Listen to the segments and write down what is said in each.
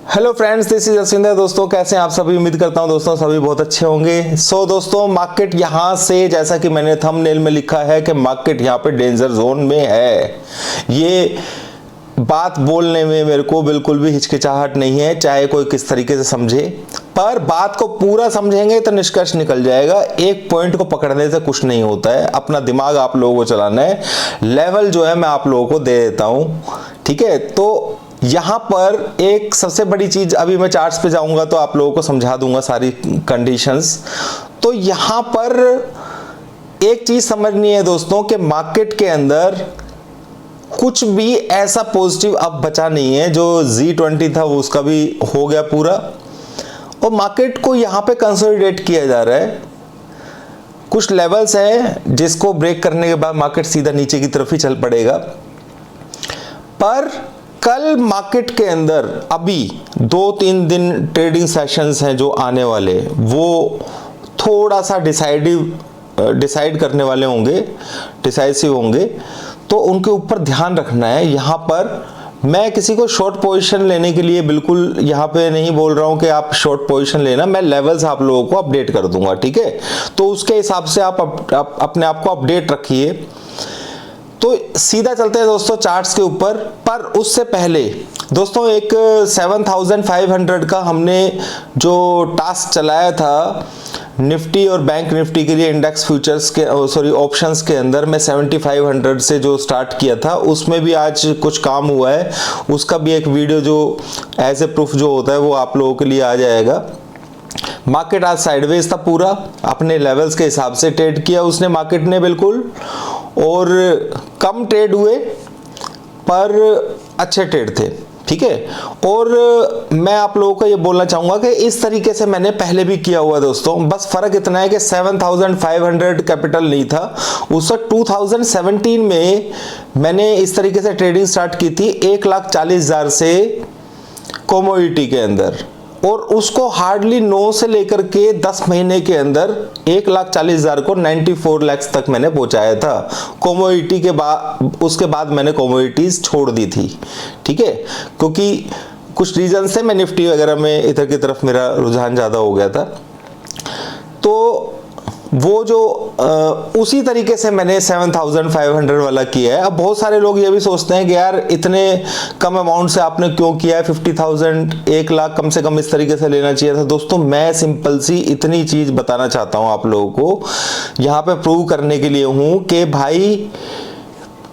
Hello friends, this is Jaswinder. दोस्तों कैसे हैं आप सभी? उम्मीद करता हूं दोस्तों सभी बहुत अच्छे होंगे। दोस्तों मार्केट यहां से, जैसा कि मैंने थंबनेल में लिखा है कि मार्केट यहां पे डेंजर जोन में है। ये बात बोलने में मेरे को बिल्कुल भी हिचकिचाहट नहीं है, चाहे कोई किस तरीके से समझे, पर बात को पूरा समझेंगे तो निष्कर्ष निकल जाएगा। एक पॉइंट को पकड़ने से कुछ नहीं होता है, अपना दिमाग आप लोगों को चलाना है। लेवल जो है मैं आप लोगों को दे देता हूं, ठीक है। तो यहां पर एक सबसे बड़ी चीज, अभी मैं चार्ट्स पे जाऊंगा तो आप लोगों को समझा दूंगा सारी कंडीशंस। तो यहां पर एक चीज समझनी है दोस्तों कि मार्केट के अंदर कुछ भी ऐसा पॉजिटिव अब बचा नहीं है। जो Z20 था वो उसका भी हो गया पूरा, और मार्केट को यहां पे कंसोलिडेट किया जा रहा है। कुछ लेवल्स हैं जिसको ब्रेक करने के बाद मार्केट सीधा नीचे की तरफ ही चल पड़ेगा। पर कल मार्केट के अंदर अभी 2-3 दिन ट्रेडिंग सेशंस हैं जो आने वाले, वो थोड़ा सा डिसाइड करने वाले होंगे, डिसाइसिव होंगे। तो उनके ऊपर ध्यान रखना है। यहां पर मैं किसी को शॉर्ट पोजीशन लेने के लिए बिल्कुल यहां पे नहीं बोल रहा हूं कि आप शॉर्ट पोजीशन लेना। मैं लेवल्स आप लोगों को अपडेट कर दूंगा, ठीक है। तो उसके हिसाब से आप अपने आप को अपडेट रखिए। तो सीधा चलते हैं दोस्तों चार्ट्स के ऊपर। पर उससे पहले दोस्तों एक 7500 का हमने जो टास्क चलाया था निफ्टी और बैंक निफ्टी के लिए, इंडेक्स फ्यूचर्स के ऑप्शंस के अंदर मैं 7500 से जो स्टार्ट किया था, उसमें भी आज कुछ काम हुआ है। उसका भी एक वीडियो जो एज ए प्रूफ जो होता है वो आप लोगों के लिए आ जाएगा। मार्केट आज साइडवेज था, पूरा अपने लेवल्स के हिसाब से ट्रेड किया उसने मार्केट ने बिल्कुल, और कम ट्रेड हुए पर अच्छे ट्रेड थे, ठीक है। और मैं आप लोगों को ये बोलना चाहूंगा कि इस तरीके से मैंने पहले भी किया हुआ दोस्तों। बस फर्क इतना है कि 7500 कैपिटल नहीं था, उस वक्त 2017 में मैंने इस तरीके से ट्रेडिंग स्टार्ट की थी 1,40,000 से कमोडिटी के अंदर, और उसको हार्डली 9 से लेकर के 10 महीने के अंदर 1,40,000 को 94 लाख तक मैंने पहुंचाया था कमोडिटी के बाद। उसके बाद मैंने कमोडिटीज छोड़ दी थी, ठीक है, क्योंकि कुछ रीजन से मैं निफ्टी वगैरह में इधर की तरफ मेरा रुझान ज्यादा हो गया था। तो वो जो उसी तरीके से मैंने 7500 वाला किया है। अब बहुत सारे लोग ये भी सोचते हैं कि यार इतने कम अमाउंट से आपने क्यों किया है, 50,000 1 लाख कम से कम इस तरीके से लेना चाहिए था। दोस्तों मैं सिंपल सी इतनी चीज बताना चाहता हूं आप लोगों को, यहां पे प्रूव करने के लिए हूं कि भाई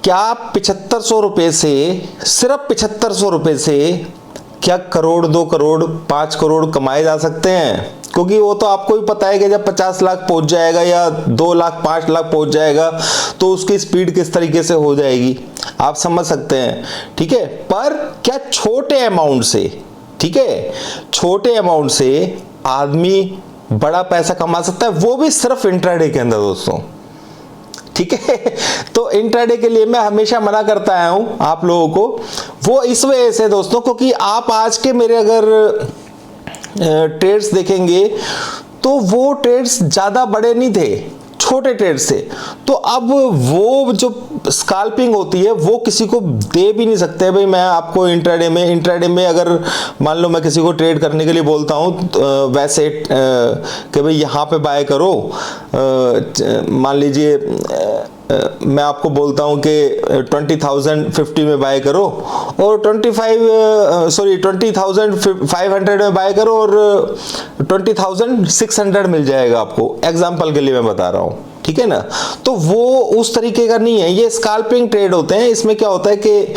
क्या 7500 रुपए से, सिर्फ 7500 रुपए से क्या करोड़, 2 करोड़, 5 करोड़ कमाए जा सकते हैं? क्योंकि वो तो आपको भी पता है कि जब 50 लाख पहुंच जाएगा या 2 लाख 5 लाख पहुंच जाएगा तो उसकी स्पीड किस तरीके से हो जाएगी, आप समझ सकते हैं, ठीक है। पर क्या छोटे अमाउंट से, ठीक है, छोटे अमाउंट से आदमी बड़ा पैसा कमा सकता है, वो भी सिर्फ इंट्राडे के अंदर दोस्तों, ठीक है। तो इंट्राडे के लिए मैं हमेशा मना करता आया हूं आप लोगों को, वो इस वजह से दोस्तों, क्योंकि आप आज के मेरे अगर ट्रेड्स देखेंगे तो वो ट्रेड्स ज्यादा बड़े नहीं थे, छोटे ट्रेड्स थे। तो अब वो जो स्कैल्पिंग होती है वो किसी को दे भी नहीं सकते। भाई मैं आपको इंट्राडे में अगर मान लो मैं किसी को ट्रेड करने के लिए बोलता हूं वैसे कि भाई यहां पे बाय करो, मान लीजिए मैं आपको बोलता हूं कि 20,050 में बाय करो और 20,500 में बाय करो और 20,600 मिल जाएगा आपको, एग्जांपल के लिए मैं बता रहा हूं, ठीक है ना। तो वो उस तरीके का नहीं है, ये स्कैल्पिंग ट्रेड होते हैं। इसमें क्या होता है कि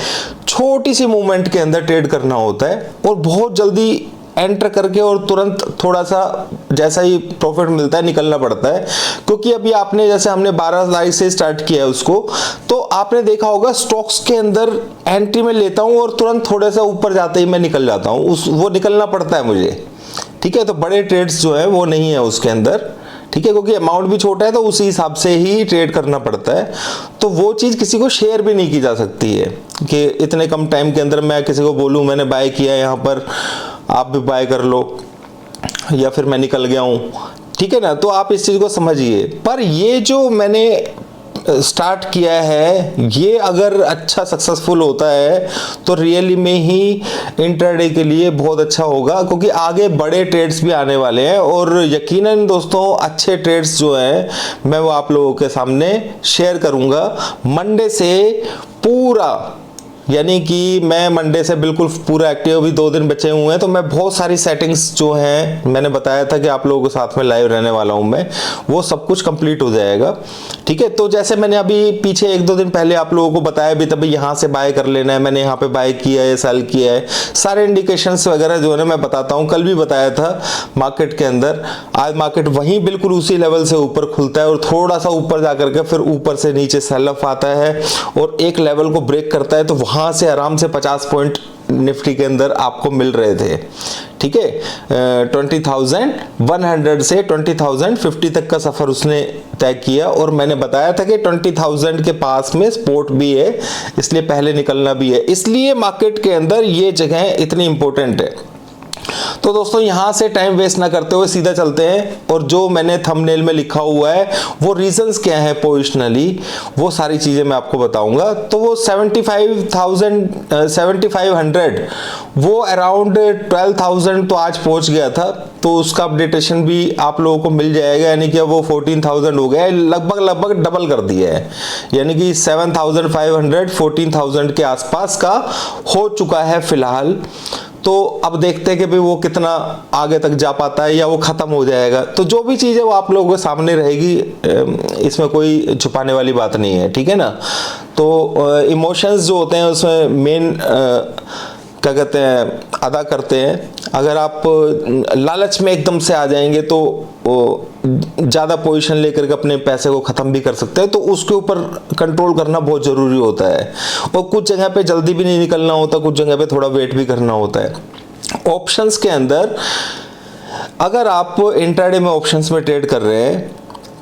छोटी सी मूवमेंट के अंदर ट्रेड करना होता है और बहुत जल्दी एंटर करके और तुरंत थोड़ा सा जैसा ही प्रॉफिट मिलता है निकलना पड़ता है। क्योंकि अभी आपने, जैसे हमने 12 तारीख से स्टार्ट किया है उसको, तो आपने देखा होगा स्टॉक्स के अंदर एंट्री में लेता हूं और तुरंत थोड़ा सा ऊपर जाते ही मैं निकल जाता हूं, वो निकलना पड़ता है मुझे, ठीक है। तो बड़े ट्रेड्स जो है वो नहीं है उसके अंदर, ठीक है, क्योंकि अमाउंट भी छोटा है तो उसी हिसाब से ही ट्रेड करना पड़ता है। तो वो चीज किसी को शेयर भी नहीं की जा सकती है कि इतने कम टाइम के अंदर मैं किसी को बोलूं मैंने बाय किया है यहां पर, आप भी बाय कर लो, या फिर मैं निकल गया हूं, ठीक है ना। तो आप इस चीज को समझिए। पर ये जो मैंने स्टार्ट किया है, ये अगर अच्छा सक्सेसफुल होता है तो रियली में ही इंट्राडे के लिए बहुत अच्छा होगा, क्योंकि आगे बड़े ट्रेड्स भी आने वाले हैं और यकीनन दोस्तों अच्छे ट्रेड्स जो हैं मैं वो आप लोगों के सामने शेयर करूंगा मंडे से पूरा। यानी कि मैं मंडे से बिल्कुल पूरा एक्टिव, अभी 2 दिन बचे हुए हैं तो मैं बहुत सारी सेटिंग्स जो हैं मैंने बताया था कि आप लोगों के साथ में लाइव रहने वाला हूं मैं, वो सब कुछ कंप्लीट हो जाएगा। ठीक है, तो जैसे मैंने अभी पीछे 1-2 दिन पहले आप लोगों को बताया भी तभी यहां से बाय कर लेना है, मैंने यहाँ पे बाय किया है, सेल किया है, सारे इंडिकेशंस वगैरह जो है मैं बताता हूँ। कल भी बताया था मार्केट के अंदर, आज मार्केट वहीं बिल्कुल उसी लेवल से ऊपर खुलता है और थोड़ा सा ऊपर जाकर के फिर ऊपर से नीचे सेल ऑफ आता है और एक लेवल को ब्रेक करता है, तो वहां से आराम से 50 पॉइंट निफ्टी के अंदर आपको मिल रहे थे। ठीक है, 20,100 से 20,050 तक का सफर उसने तय किया और मैंने बताया था कि 20,000 के पास में सपोर्ट भी है, इसलिए पहले निकलना भी है, इसलिए मार्केट के अंदर ये जगह इतनी इंपॉर्टेंट है। तो दोस्तों यहां से टाइम वेस्ट ना करते हुए सीधा चलते हैं और जो मैंने थंबनेल में लिखा हुआ है वो रीजंस क्या है पोजिशनली, वो सारी चीजें मैं आपको बताऊंगा। तो वो 7500 वो अराउंड 12,000 तो आज पहुंच गया था, तो उसका अपडेटेशन भी आप लोगों को मिल जाएगा, यानी कि वो 14,000 हो गया है, लगभग डबल कर दिया है, यानी कि 7,500 14,000 के आसपास का हो चुका है फिलहाल। तो अब देखते हैं कि भाई वो कितना आगे तक जा पाता है या वो खत्म हो जाएगा। तो जो भी चीज़ है वो आप लोगों के सामने रहेगी, इसमें कोई छुपाने वाली बात नहीं है, ठीक है ना। तो इमोशंस जो होते हैं उसमें मेन क्या कहते हैं अदा करते हैं। अगर आप लालच में एकदम से आ जाएंगे तो ज़्यादा पोजीशन लेकर के अपने पैसे को ख़त्म भी कर सकते हैं, तो उसके ऊपर कंट्रोल करना बहुत ज़रूरी होता है। और कुछ जगह पे जल्दी भी नहीं निकलना होता, कुछ जगह पे थोड़ा वेट भी करना होता है। ऑप्शंस के अंदर अगर आप इंट्राडे में ऑप्शंस में ट्रेड कर रहे हैं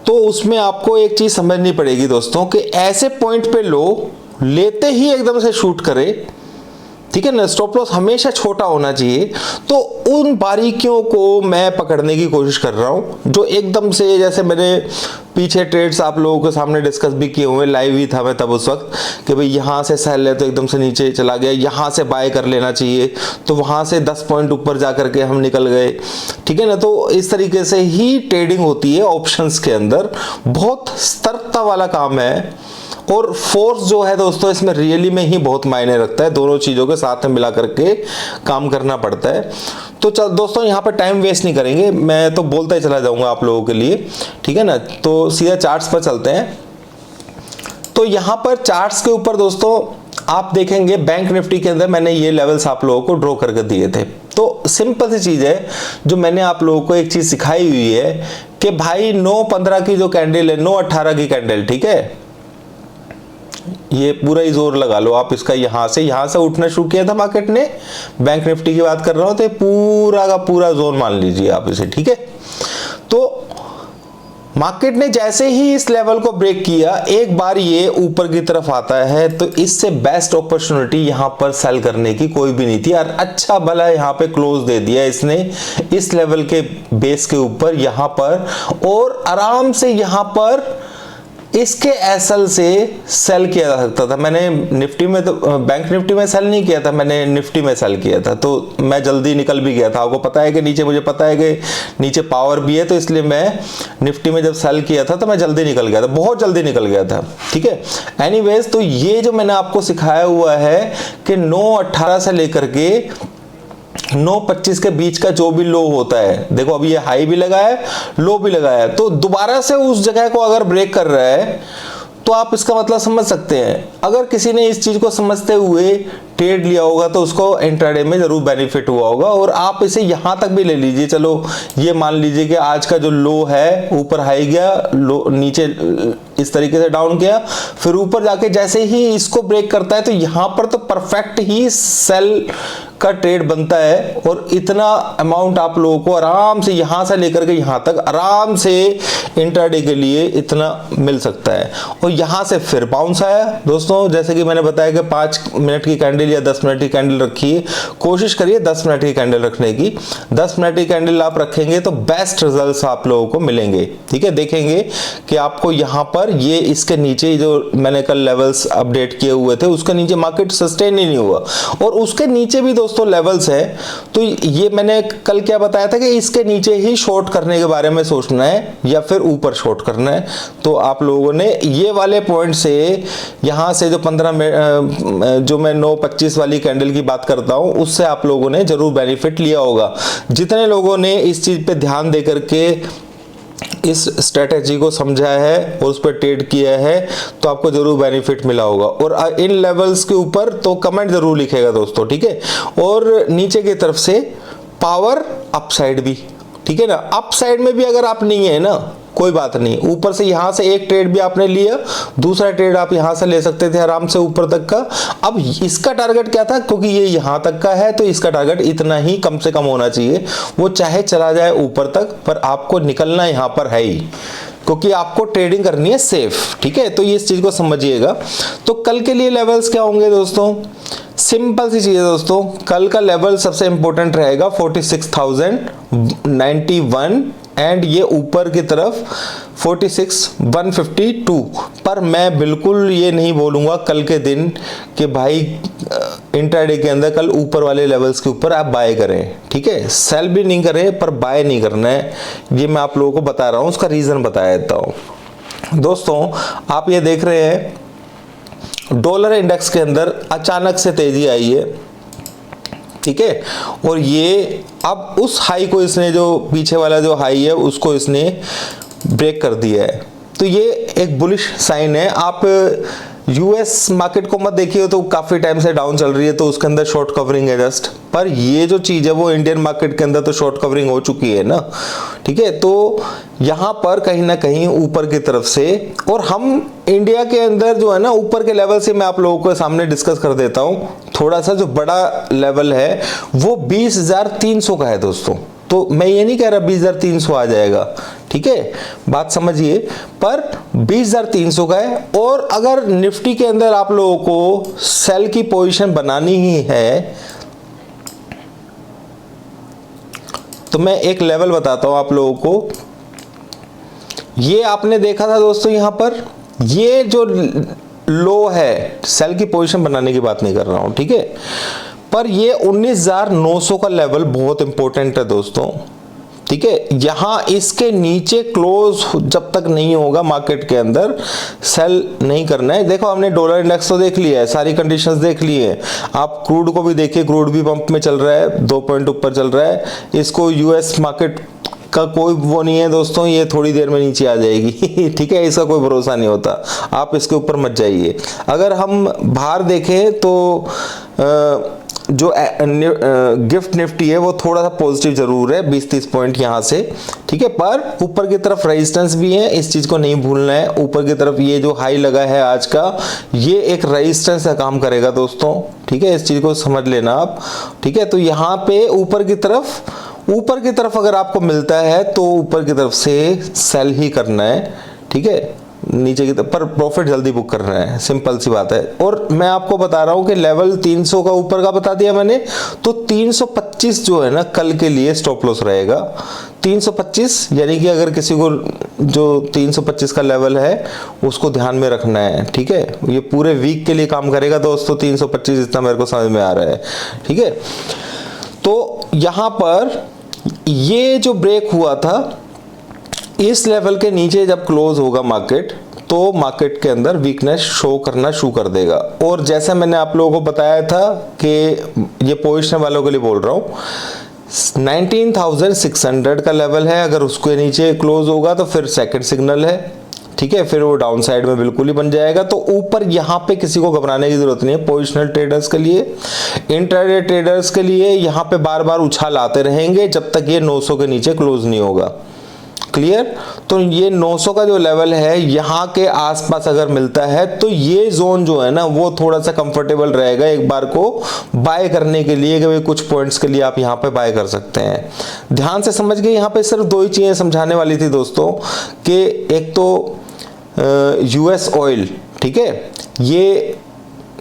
तो उसमें आपको एक चीज़ समझनी पड़ेगी दोस्तों कि ऐसे पॉइंट पे लो लेते ही एकदम से शूट करे, ठीक है ना। स्टॉप लॉस हमेशा छोटा होना चाहिए। तो उन बारीकियों को मैं पकड़ने की कोशिश कर रहा हूं जो एकदम से, जैसे मैंने पीछे ट्रेड्स आप लोगों के सामने डिस्कस भी किए हुए, लाइव ही था मैं तब उस वक्त, कि भाई यहां से सेल है तो एकदम से नीचे चला गया, यहां से बाय कर लेना चाहिए, तो वहां से 10 पॉइंट ऊपर जा करके हम निकल गए, ठीक है ना। तो इस तरीके से ही ट्रेडिंग होती है ऑप्शंस के अंदर, बहुत सतर्कता वाला काम है और फोर्स जो है दोस्तों इसमें रियली में ही बहुत मायने रखता है। दोनों चीजों के साथ में मिला करके काम करना पड़ता है। तो चल दोस्तों यहाँ पर टाइम वेस्ट नहीं करेंगे, मैं तो बोलता ही चला जाऊंगा आप लोगों के लिए, ठीक है ना। तो सीधा चार्ट्स पर चलते हैं। तो यहाँ पर चार्ट्स के ऊपर दोस्तों आप देखेंगे बैंक निफ्टी के अंदर मैंने ये लेवल्स आप लोगों को ड्रॉ करके दिए थे। तो सिंपल सी चीज है जो मैंने आप लोगों को एक चीज सिखाई हुई है कि भाई 9-15 की जो कैंडल है, 9-18 की कैंडल, ठीक है, ये पूरा ही जोर लगा लो आप इसका। यहां से उठना शुरू किया था मार्केट ने, बैंक निफ्टी की बात कर रहा हूं, तो पूरा का पूरा जोन मान लीजिए आप इसे, ठीक है। तो मार्केट ने जैसे ही इस लेवल को ब्रेक किया, एक बार ये ऊपर की तरफ आता है, तो इससे बेस्ट अपॉर्चुनिटी यहां पर सेल करने की कोई भी नहीं थी। और अच्छा भला यहां पे क्लोज दे दिया इसने इस लेवल के बेस के ऊपर यहां पर, और आराम से यहां पर इसके एसएल से सेल किया जा सकता था। मैंने निफ्टी में तो बैंक निफ्टी में सेल नहीं किया था, मैंने निफ्टी में सेल किया था, तो मैं जल्दी निकल भी गया था। आपको पता है कि नीचे, मुझे पता है कि नीचे पावर भी है, तो इसलिए मैं निफ्टी में जब सेल किया था तो मैं जल्दी निकल गया था, बहुत जल्दी निकल गया था, ठीक है। एनीवेज, तो ये जो मैंने आपको सिखाया हुआ है कि 9.18 से लेकर के 9.25 के बीच का जो भी लो होता है, देखो अभी ये हाई भी लगा है, लो भी लगा है, तो दोबारा से उस जगह को अगर ब्रेक कर रहा है तो आप इसका मतलब समझ सकते हैं। अगर किसी ने इस चीज को समझते हुए ट्रेड लिया होगा तो उसको इंट्राडे में जरूर बेनिफिट हुआ होगा। और आप इसे यहां तक भी ले लीजिए, चलो ये मान लीजिए कि आज का जो लो है, ऊपर हाई गया, लो नीचे इस तरीके से डाउन किया, फिर ऊपर जाके जैसे ही इसको ब्रेक करता है तो यहां पर तो परफेक्ट ही सेल का ट्रेड बनता है। और इतना अमाउंट आप लोगों को आराम से यहां से लेकर के यहां तक आराम से इंट्राडे के लिए इतना मिल सकता है। और यहां से फिर बाउंस आया दोस्तों, जैसे कि मैंने बताया कि 5 मिनट की कैंडल कैंडल या 10 मिनट की कैंडल रखिए, कोशिश करिए 10 मिनट की कैंडल रखने की। 10 मिनट की कैंडल आप रखेंगे तो बेस्ट रिजल्ट्स आप लोगों को मिलेंगे। ठीक है, देखेंगे कि आपको यहाँ पर ये इसके नीचे जो मैंने कल लेवल्स अपडेट किए हुए थे उसके नीचे मार्केट सस्टेन ही नहीं हुआ, और उसके नीचे भी दोस्तों लेवल्स है। तो ये मैंने कल क्या बताया था कि इसके नीचे ही शॉर्ट करने के बारे में सोचना है या फिर ऊपर शॉर्ट करना है। तो आप लोगों ने ये वाले पॉइंट से यहां से जो 15 जो मैं 9:25 वाली कैंडल की बात करता हूं उससे आप लोगों ने जरूर बेनिफिट लिया होगा। जितने लोगों ने इस चीज पे ध्यान दे करके इस स्ट्रेटेजी को समझा है और उस पर ट्रेड किया है तो आपको जरूर बेनिफिट मिला होगा। और इन लेवल्स के ऊपर तो कमेंट जरूर लिखेगा दोस्तों, ठीक है। और नीचे की तरफ से पावर अपसाइड भी, ठीक है ना। अपसाइड में भी अगर आप नहीं है ना कोई बात नहीं, ऊपर से यहां से एक ट्रेड भी आपने लिया, दूसरा ट्रेड आप यहां से ले सकते थे आराम से ऊपर तक का। अब इसका टारगेट क्या था, क्योंकि ये यहां तक का है तो इसका टारगेट इतना ही कम से कम होना चाहिए, वो चाहे चला जाए ऊपर तक, पर आपको निकलना यहां पर है ही, क्योंकि आपको ट्रेडिंग करनी है सेफ। ठीक है, तो ये इस चीज को समझिएगा। तो कल के लिए लेवल्स क्या होंगे दोस्तों, सिंपल सी चीज है दोस्तों। कल का लेवल सबसे इंपॉर्टेंट रहेगा 46,091 एंड ये ऊपर की तरफ 46,152। पर मैं बिल्कुल ये नहीं बोलूंगा कल के दिन कि भाई इंट्राडे के अंदर कल ऊपर वाले लेवल्स के ऊपर आप बाय करें। ठीक है, सेल भी नहीं करें पर बाय नहीं करना है, ये मैं आप लोगों को बता रहा हूं, उसका रीजन बता देता हूं। दोस्तों आप ये देख रहे हैं डॉलर इंडेक्स के अंदर अचानक से तेजी आई है, ठीक है, और ये अब उस हाई को इसने जो पीछे वाला जो हाई है उसको इसने ब्रेक कर दिया है। तो ये एक बुलिश साइन है। आप यूएस मार्केट को मत देखिए तो काफी टाइम से डाउन चल रही है तो उसके अंदर शॉर्ट कवरिंग है जस्ट, पर ये जो चीज है वो इंडियन मार्केट के अंदर तो शॉर्ट कवरिंग हो चुकी है ना। ठीक है, तो यहां पर कहीं ना कहीं ऊपर की तरफ से, और हम इंडिया के अंदर जो है ना ऊपर के लेवल से मैं आप लोगों को सामने डिस्कस कर देता हूं। थोड़ा सा जो बड़ा लेवल है वो 20,300 का है दोस्तों। तो मैं ये नहीं कह रहा 20,300 आ जाएगा, ठीक है, बात समझिए, पर 20,300 का है। और अगर निफ्टी के अंदर आप लोगों को सेल की पोजीशन बनानी ही है तो मैं एक लेवल बताता हूं आप लोगों को। ये आपने देखा था दोस्तों, यहां पर ये जो लो है, सेल की पोजीशन बनाने की बात नहीं कर रहा हूं, ठीक है, पर ये 19,900 का लेवल बहुत इंपॉर्टेंट है दोस्तों। ठीक है, यहां इसके नीचे क्लोज जब तक नहीं होगा मार्केट के अंदर सेल नहीं करना है। देखो हमने डॉलर इंडेक्स तो देख लिया है, सारी कंडीशंस देख ली है। आप क्रूड को भी देखिए, क्रूड भी पंप में चल रहा है, 2 पॉइंट ऊपर चल रहा है। इसको यूएस मार्केट का कोई वो नहीं है दोस्तों, ये थोड़ी देर में नीचे आ जाएगी। ठीक है, इसका कोई भरोसा नहीं होता, आप इसके ऊपर मत जाइए। अगर हम बाहर देखें तो जो गिफ्ट निफ्टी है वो थोड़ा सा पॉजिटिव जरूर है, 20-30 पॉइंट यहां से, ठीक है, पर ऊपर की तरफ रेजिस्टेंस भी है, इस चीज को नहीं भूलना है। ऊपर की तरफ ये जो हाई लगा है आज का, ये एक रेजिस्टेंस का काम करेगा दोस्तों, ठीक है, इस चीज को समझ लेना आप। ठीक है, तो यहाँ पे ऊपर की तरफ अगर आपको मिलता है तो ऊपर की तरफ से सेल ही करना है, ठीक है, नीचे की तरफ पर प्रॉफिट जल्दी बुक करना है, सिंपल सी बात है। और मैं आपको बता रहा हूं कि लेवल 300 का ऊपर का बता दिया मैंने, तो 325 जो है ना कल के लिए स्टॉप लॉस रहेगा। 325 यानी कि अगर किसी को जो 325 का लेवल है उसको ध्यान में रखना है, ठीक है, ये पूरे वीक के लिए काम करेगा दोस्तों 325, इतना मेरे को समझ में आ रहा है, ठीक है। तो यहां पर ये जो ब्रेक हुआ था, इस लेवल के नीचे जब क्लोज होगा मार्केट तो मार्केट के अंदर वीकनेस शो करना शुरू कर देगा। और जैसे मैंने आप लोगों को बताया था कि ये पोजीशन वालों के लिए बोल रहा हूं, 19,600 का लेवल है, अगर उसके नीचे क्लोज होगा तो फिर सेकंड सिग्नल है, ठीक है, फिर वो डाउन साइड में बिल्कुल ही बन जाएगा। तो ऊपर यहां पे किसी को घबराने की जरूरत नहीं है। पोजिशनल ट्रेडर्स के लिए, इंट्राडे ट्रेडर्स के लिए यहां पे बार बार उछाल आते रहेंगे जब तक ये 900 के नीचे क्लोज नहीं होगा। क्लियर? तो ये 900 का जो लेवल है यहां के आसपास अगर मिलता है तो ये जोन जो है ना वो थोड़ा सा कंफर्टेबल रहेगा एक बार को बाय करने के लिए, कि भाई कुछ पॉइंट्स के लिए आप यहां पे बाय कर सकते हैं। ध्यान से समझ गए, यहां पे सिर्फ 2 ही चीजें समझाने वाली थी दोस्तों, कि एक तो यूएस ऑयल, ठीक है, ये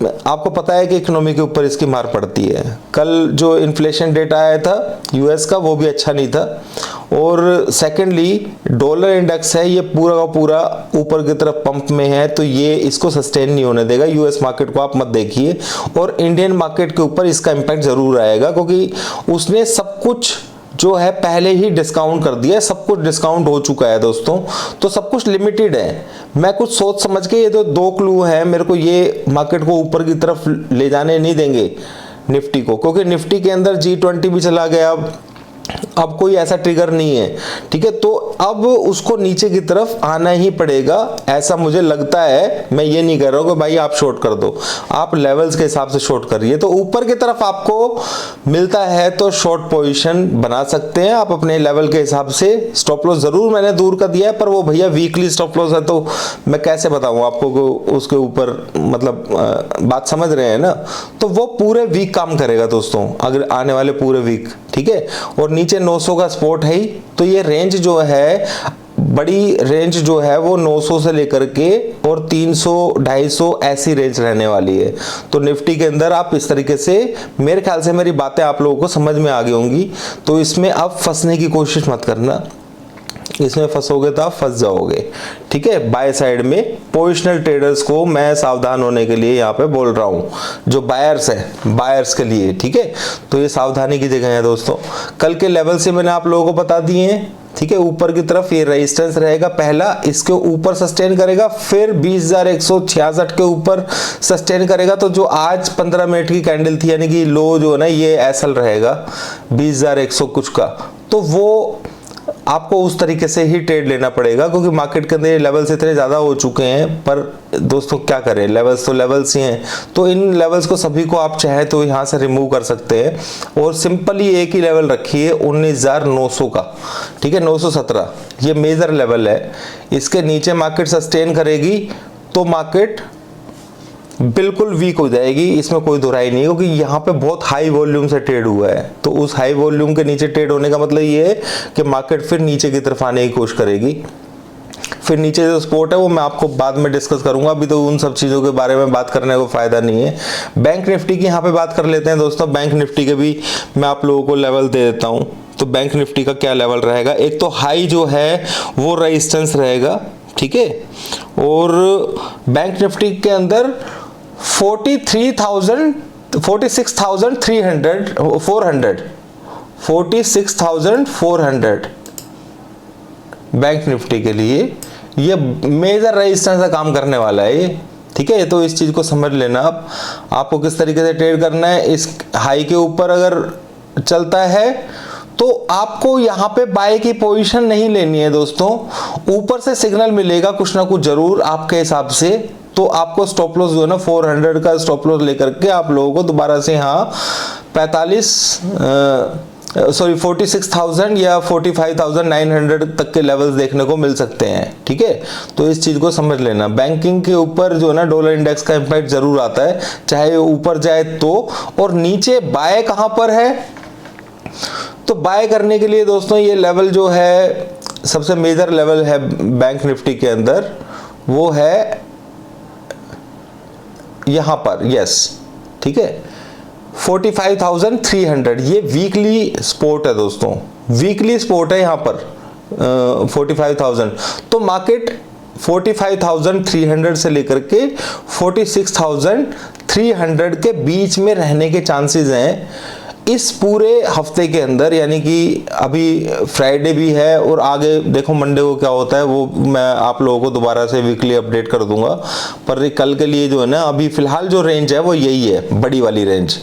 आपको पता है कि इकोनॉमी के ऊपर इसकी मार पड़ती है। कल जो इन्फ्लेशन डेटा आया था यूएस का वो भी अच्छा नहीं था, और सेकेंडली डॉलर इंडेक्स है ये पूरा का पूरा ऊपर की तरफ पंप में है, तो ये इसको सस्टेन नहीं होने देगा। यूएस मार्केट को आप मत देखिए, और इंडियन मार्केट के ऊपर इसका इम्पैक्ट जरूर आएगा, क्योंकि उसने सब कुछ जो है पहले ही डिस्काउंट कर दिया है, सब कुछ डिस्काउंट हो चुका है दोस्तों, तो सब कुछ लिमिटेड है। मैं कुछ सोच समझ के, ये जो दो क्लू है मेरे को, ये मार्केट को ऊपर की तरफ ले जाने नहीं देंगे निफ्टी को, क्योंकि निफ्टी के अंदर G20 भी चला गया, अब कोई ऐसा ट्रिगर नहीं है, ठीक है। तो अब उसको नीचे की तरफ आना ही पड़ेगा, ऐसा मुझे लगता है। मैं ये नहीं कह रहा हूं कि भाई आप शॉर्ट कर दो, आप लेवल्स के हिसाब से शॉर्ट करिए। तो ऊपर की तरफ आपको मिलता है तो शॉर्ट पोजीशन बना सकते हैं आप अपने लेवल के हिसाब से। स्टॉप लॉस जरूर मैंने दूर कर दिया है, पर वो भैया वीकली स्टॉप लॉस है, तो मैं कैसे बताऊं आपको उसके ऊपर, मतलब बात समझ रहे हैं ना। तो वो पूरे वीक काम करेगा दोस्तों, अगर आने वाले पूरे वीक, ठीक है। और नीचे 900 का सपोर्ट है ही, तो ये रेंज जो है, बड़ी रेंज जो है वो 900 से लेकर के और 300 250 ऐसी रेंज रहने वाली है। तो निफ्टी के अंदर आप इस तरीके से, मेरे ख्याल से मेरी बातें आप लोगों को समझ में आ गई होंगी, तो इसमें आप फंसने की कोशिश मत करना, इसमें फंसोगे तो आप फंस जाओगे, ठीक है। बाय साइड में पोजिशनल ट्रेडर्स को मैं सावधान होने के लिए यहाँ पे बोल रहा हूँ, जो बायर्स है, बायर्स के लिए, ठीक है। तो ये सावधानी की जगह है दोस्तों। कल के लेवल से मैंने आप लोगों को बता दिए हैं, ठीक है। ऊपर की तरफ ये रेजिस्टेंस रहेगा पहला, इसके ऊपर सस्टेन करेगा, फिर 20,166 के ऊपर सस्टेन करेगा। तो जो आज 15 मिनट की कैंडल थी, यानी कि लो जो है ना, ये ऐसल रहेगा 20,100 कुछ का, तो वो आपको उस तरीके से ही ट्रेड लेना पड़ेगा, क्योंकि मार्केट के अंदर ये लेवल्स इतने ज़्यादा हो चुके हैं। पर दोस्तों क्या करें, लेवल्स तो लेवल्स ही हैं, तो इन लेवल्स को सभी को आप चाहे तो यहाँ से रिमूव कर सकते हैं, और सिंपली एक ही लेवल रखिए 19,900 का, ठीक है। 917 ये मेजर लेवल है, इसके नीचे मार्केट सस्टेन करेगी तो मार्केट बिल्कुल वीक हो जाएगी, इसमें कोई दुराई नहीं, क्योंकि यहाँ पे बहुत हाई वॉल्यूम से ट्रेड हुआ है। तो उस हाई वॉल्यूम के नीचे ट्रेड होने का मतलब ये है कि मार्केट फिर नीचे की तरफ आने की कोशिश करेगी। फिर नीचे जो सपोर्ट है वो मैं आपको बाद में डिस्कस करूंगा, अभी तो उन सब चीज़ों के बारे में बात करने को फायदा नहीं है। बैंक निफ्टी की यहाँ पे बात कर लेते हैं दोस्तों। बैंक निफ्टी के भी मैं आप लोगों को लेवल दे देता हूँ। तो बैंक निफ्टी का क्या लेवल रहेगा, एक तो हाई जो है वो रेजिस्टेंस रहेगा, ठीक है। और बैंक निफ्टी के अंदर 46,400 बैंक निफ्टी के लिए ये मेजर रेजिस्टेंस का काम करने वाला है ये, ठीक है। तो इस चीज को समझ लेना आप, आपको किस तरीके से ट्रेड करना है। इस हाई के ऊपर अगर चलता है तो आपको यहाँ पे बाय की पोजीशन नहीं लेनी है दोस्तों, ऊपर से सिग्नल मिलेगा कुछ ना कुछ जरूर आपके हिसाब से, तो आपको स्टॉप लॉस जो है ना 400 का स्टॉप लॉस लेकर के आप लोगों को दोबारा से यहाँ 46,000 या 45,900 तक के लेवल्स देखने को मिल सकते हैं, ठीक है। तो इस चीज को समझ लेना। बैंकिंग के ऊपर जो है ना डॉलर इंडेक्स का इम्पैक्ट जरूर आता है, चाहे ऊपर जाए तो। और नीचे बाय कहां पर है, तो बाय करने के लिए दोस्तों ये लेवल जो है सबसे मेजर लेवल है बैंक निफ्टी के अंदर, वो है यहां पर, यस, ठीक है, 45,300। ये वीकली सपोर्ट है दोस्तों, वीकली सपोर्ट है यहां पर 45,000। तो मार्केट 45,300 से लेकर के 46,300 के बीच में रहने के चांसेस हैं इस पूरे हफ्ते के अंदर। यानी कि अभी फ्राइडे भी है और आगे देखो मंडे को क्या होता है, वो मैं आप लोगों को दोबारा से वीकली अपडेट कर दूंगा। पर कल के लिए जो है ना, अभी फिलहाल जो रेंज है वो यही है, बड़ी वाली रेंज,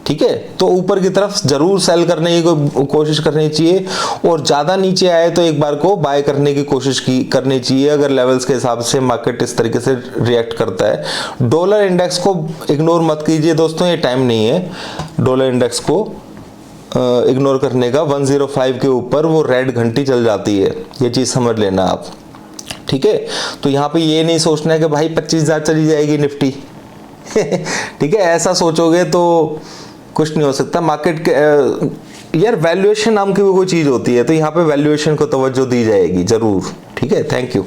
ठीक है। तो ऊपर की तरफ जरूर सेल करने की कोशिश करनी चाहिए, और ज्यादा नीचे आए तो एक बार को बाय करने की कोशिश करनी चाहिए, अगर लेवल्स के हिसाब से मार्केट इस तरीके से रिएक्ट करता है। डॉलर इंडेक्स को इग्नोर मत कीजिए दोस्तों, ये टाइम नहीं है डॉलर इंडेक्स को इग्नोर करने का। 105 के ऊपर वो रेड घंटी चल जाती है, ये चीज समझ लेना आप, ठीक है। तो यहाँ पे ये नहीं सोचना है कि भाई 25,000 चली जाएगी निफ्टी ठीक है, ऐसा सोचोगे तो कुछ नहीं हो सकता। मार्केट के यार वैल्यूएशन नाम की भी कोई चीज होती है, तो यहाँ पे वैल्यूएशन को तवज्जो दी जाएगी जरूर, ठीक है। Thank you.